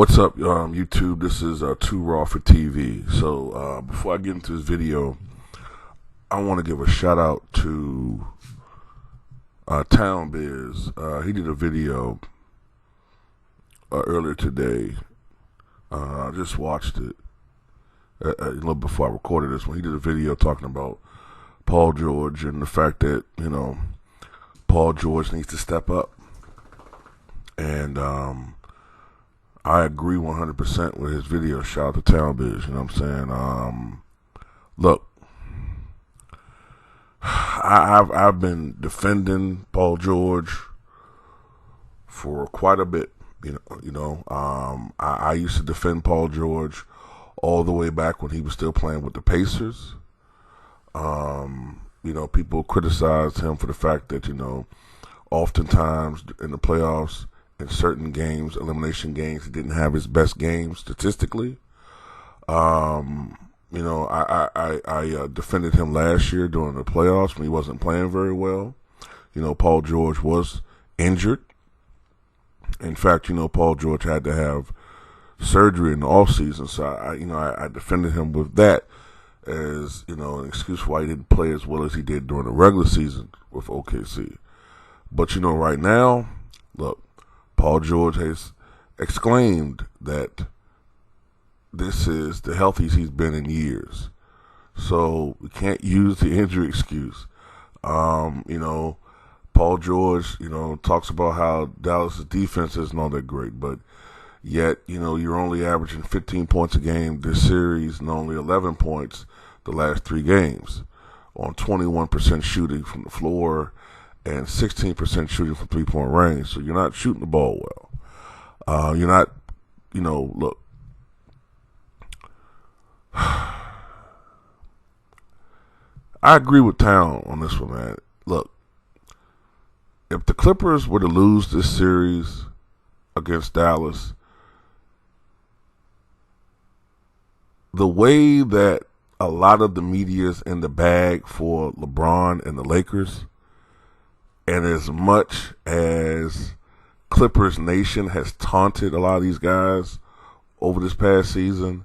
What's up, YouTube? This is Too Raw for TV. So before I get into this video, I want to give a shout out to Town Biz. He did a video earlier today. I just watched it a little before I recorded this one. He did a video talking about Paul George and the fact that, Paul George needs to step up. And I agree 100% with his video. Shout out to Town Biz, you know what I'm saying? Look, I've been defending Paul George for quite a bit. I used to defend Paul George all the way back when he was still playing with the Pacers. People criticized him for the fact that, oftentimes in the playoffs, in certain games, elimination games, he didn't have his best games statistically. I defended him last year during the playoffs when he wasn't playing very well. Paul George was injured. In fact, Paul George had to have surgery in the offseason, so I defended him with that as, an excuse why he didn't play as well as he did during the regular season with OKC. But, right now, look, Paul George has exclaimed that this is the healthiest he's been in years. So we can't use the injury excuse. Paul George, talks about how Dallas' defense isn't all that great, but yet, you're only averaging 15 points a game this series and only 11 points the last 3 games on 21% shooting from the floor and 16% shooting from three-point range. So you're not shooting the ball well. You're not, look. I agree with Town on this one, man. Look, if the Clippers were to lose this series against Dallas, the way that a lot of the media's in the bag for LeBron and the Lakers, and as much as Clippers Nation has taunted a lot of these guys over this past season,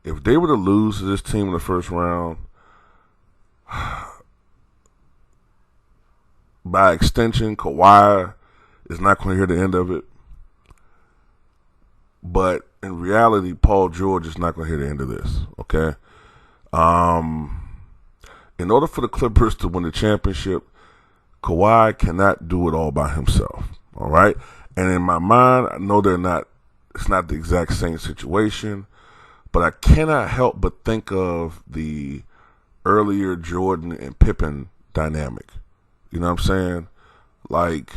if they were to lose to this team in the first round, by extension, Kawhi is not going to hear the end of it. But in reality, Paul George is not going to hear the end of this, okay? In order for the Clippers to win the championship, Kawhi cannot do it all by himself, all right? And in my mind, I know it's not the exact same situation, but I cannot help but think of the earlier Jordan and Pippen dynamic. You know what I'm saying? Like,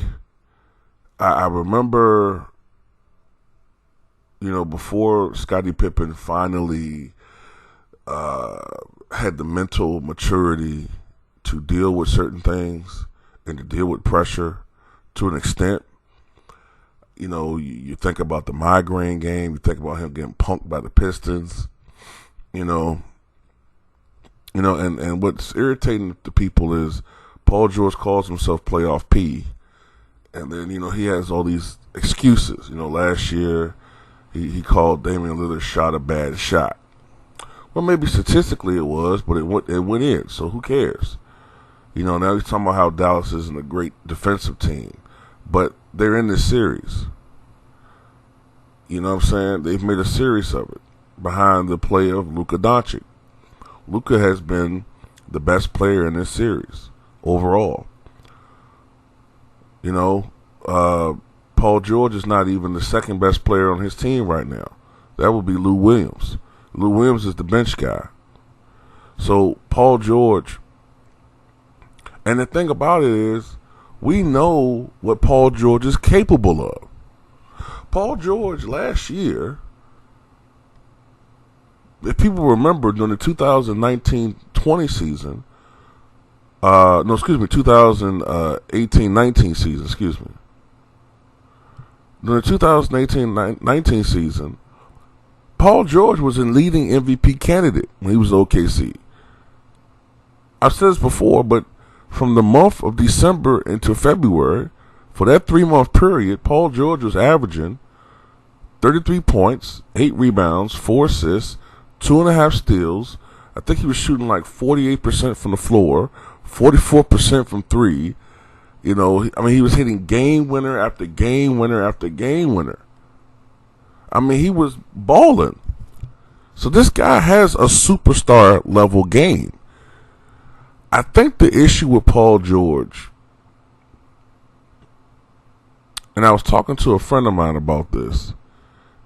I remember, before Scottie Pippen finally had the mental maturity to deal with certain things and to deal with pressure to an extent. You think about the migraine game. You think about him getting punked by the Pistons. And what's irritating to people is Paul George calls himself playoff P. And then, he has all these excuses. Last year he called Damian Lillard's shot a bad shot. Well, maybe statistically it was, but it went in, so who cares? Now he's talking about how Dallas isn't a great defensive team, but they're in this series. You know what I'm saying? They've made a series of it behind the play of Luka Doncic. Luka has been the best player in this series overall. Paul George is not even the second best player on his team right now. That would be Lou Williams. Lou Williams is the bench guy. So Paul George, and the thing about it is, we know what Paul George is capable of. Paul George last year, if people remember, during the 2019-20 season, 2018-19 season, During the 2018-19 season, Paul George was a leading MVP candidate when he was OKC. I've said this before, but from the month of December into February, for that 3-month period, Paul George was averaging 33 points, 8 rebounds, 4 assists, 2.5 steals. I think he was shooting like 48% from the floor, 44% from three. You know, I mean, he was hitting game winner after game winner after game winner. I mean, he was balling. So this guy has a superstar level game. I think the issue with Paul George, and I was talking to a friend of mine about this,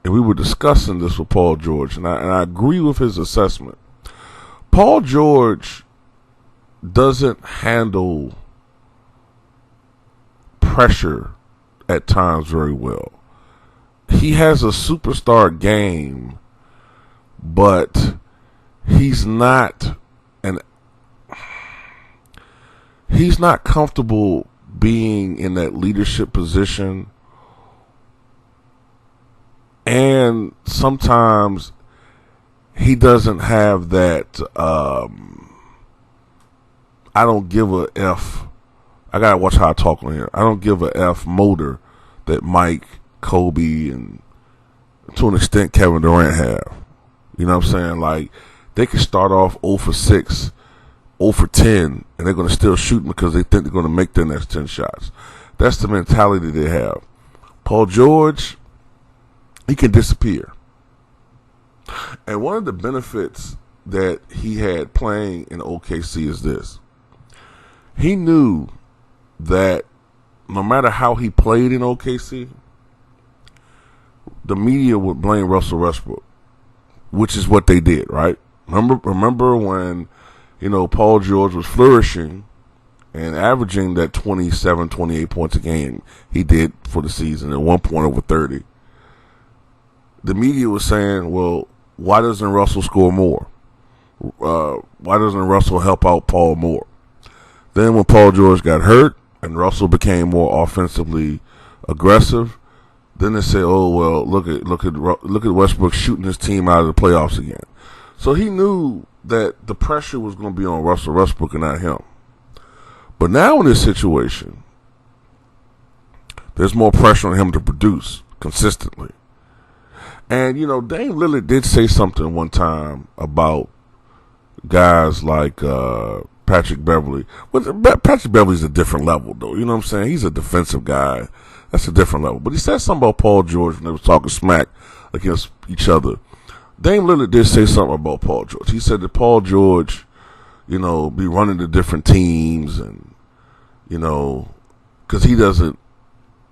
and we were discussing this with Paul George, and I agree with his assessment. Paul George doesn't handle pressure at times very well. He has a superstar game, but he's not comfortable being in that leadership position, and sometimes he doesn't have that I don't give a F. I gotta watch how I talk on here. I don't give a F motor that Mike, Kobe, and to an extent Kevin Durant have. You know what I'm saying? Like, they can start off 0 for 6, 0 for 10, and they're going to still shoot because they think they're going to make their next 10 shots. That's the mentality they have. Paul George, he can disappear. And one of the benefits that he had playing in OKC is this. He knew that no matter how he played in OKC, the media would blame Russell Westbrook, which is what they did, right? Remember when, you know, Paul George was flourishing and averaging that 27, 28 points a game he did for the season, at one point over 30. The media was saying, well, why doesn't Russell score more? Why doesn't Russell help out Paul more? Then when Paul George got hurt and Russell became more offensively aggressive, then they say, oh, well, look at Westbrook shooting his team out of the playoffs again. So he knew that the pressure was going to be on Russell Westbrook and not him. But now in this situation, there's more pressure on him to produce consistently. And, you know, Dame Lillard did say something one time about guys like Patrick Beverley. Well, Patrick Beverley's a different level, though. You know what I'm saying? He's a defensive guy. That's a different level. But he said something about Paul George when they were talking smack against each other. Dame Lillard did say something about Paul George. He said that Paul George, you know, be running to different teams and, you know, because he doesn't,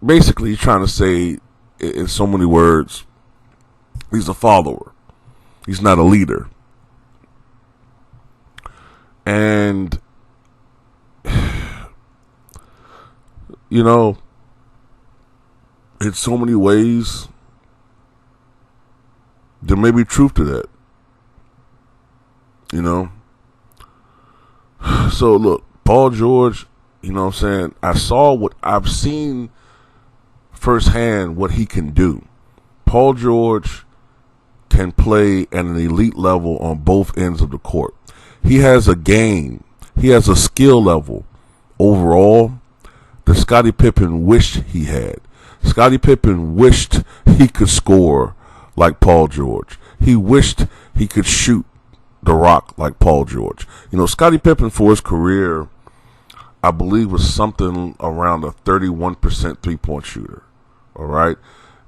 basically he's trying to say in so many words, he's a follower. He's not a leader. And, you know, in so many ways, there may be truth to that. You know? So, look, Paul George, you know what I'm saying? I've seen firsthand what he can do. Paul George can play at an elite level on both ends of the court. He has a game. He has a skill level overall that Scottie Pippen wished he had. Scottie Pippen wished he could score like Paul George. He wished he could shoot the rock like Paul George. You know, Scottie Pippen for his career, I believe, was something around a 31% three-point shooter. All right?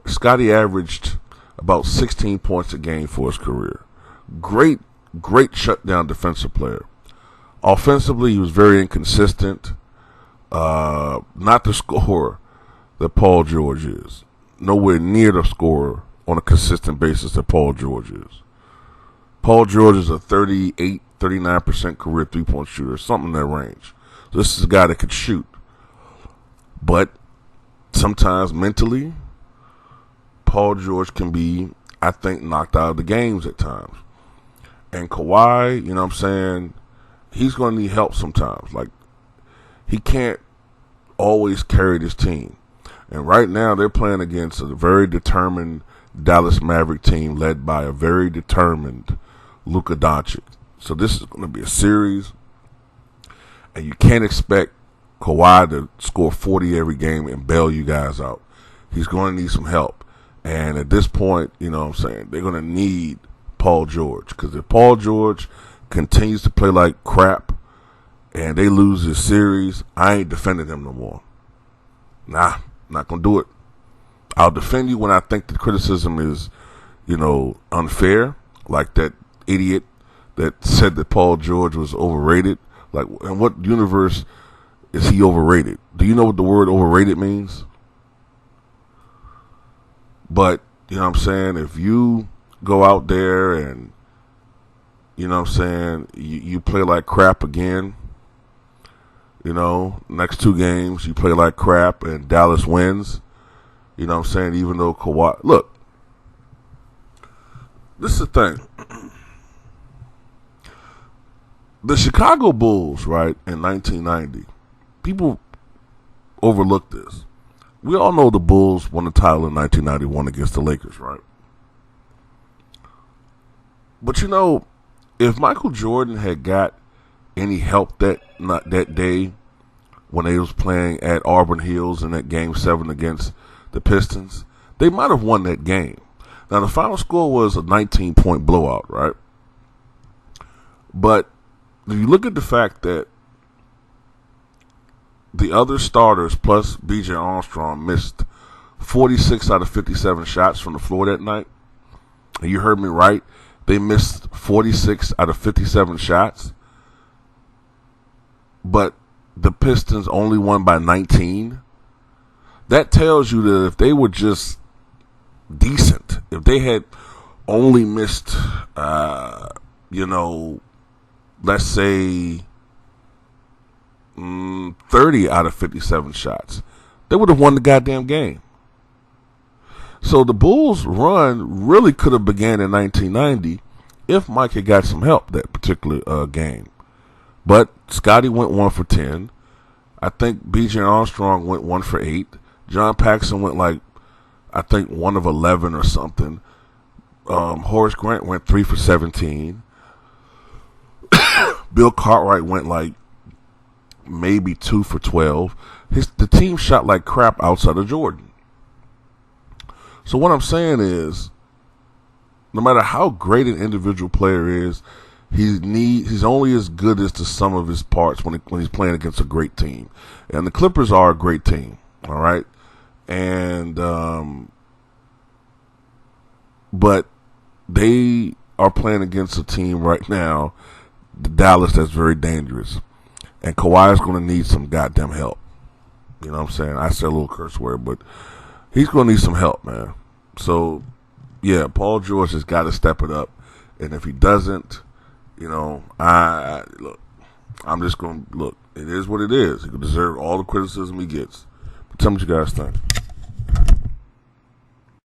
Scottie averaged about 16 points a game for his career. Great shutdown defensive player. Offensively, he was very inconsistent. Not the scorer that Paul George is. Nowhere near the scorer on a consistent basis that Paul George is. Paul George is a 38, 39% career three-point shooter, something in that range. So this is a guy that could shoot. But sometimes mentally, Paul George can be, I think, knocked out of the games at times. And Kawhi, you know what I'm saying, he's going to need help sometimes. Like, he can't always carry this team. And right now they're playing against a very determined Dallas Maverick team led by a very determined Luka Doncic. So this is going to be a series. And you can't expect Kawhi to score 40 every game and bail you guys out. He's going to need some help. And at this point, you know what I'm saying, they're going to need Paul George. Because if Paul George continues to play like crap and they lose this series, I ain't defending him no more. Nah, not going to do it. I'll defend you when I think the criticism is, you know, unfair. Like that idiot that said that Paul George was overrated. Like, in what universe is he overrated? Do you know what the word overrated means? But, you know what I'm saying, if you go out there and, you know what I'm saying, you play like crap again, you know, next 2 games you play like crap and Dallas wins, you know what I'm saying, even though Kawhi, look, this is the thing. The Chicago Bulls, right, in 1990, people overlook this. We all know the Bulls won the title in 1991 against the Lakers, right? But you know, if Michael Jordan had got any help that day when they was playing at Auburn Hills in that Game 7 against the Pistons, they might have won that game. Now, the final score was a 19-point blowout, right? But if you look at the fact that the other starters plus B.J. Armstrong missed 46 out of 57 shots from the floor that night. And you heard me right. They missed 46 out of 57 shots. But the Pistons only won by 19. That tells you that if they were just decent, if they had only missed, you know, let's say 30 out of 57 shots, they would have won the goddamn game. So the Bulls' run really could have began in 1990 if Mike had got some help that particular game. But Scotty went 1 for 10. I think B.J. Armstrong went 1 for 8. John Paxson went like, I think 1 of 11 or something. Horace Grant went 3 for 17. Bill Cartwright went like maybe 2 for 12. The team shot like crap outside of Jordan. So what I'm saying is, no matter how great an individual player is, he's only as good as the sum of his parts when he's playing against a great team. And the Clippers are a great team, all right? And but they are playing against a team right now, the Dallas, that's very dangerous. And Kawhi is going to need some goddamn help. You know what I'm saying? I said a little curse word, but he's going to need some help, man. So, yeah, Paul George has got to step it up. And if he doesn't, you know, I'm just going to, look, it is what it is. He could deserve all the criticism he gets. But tell me what you guys think.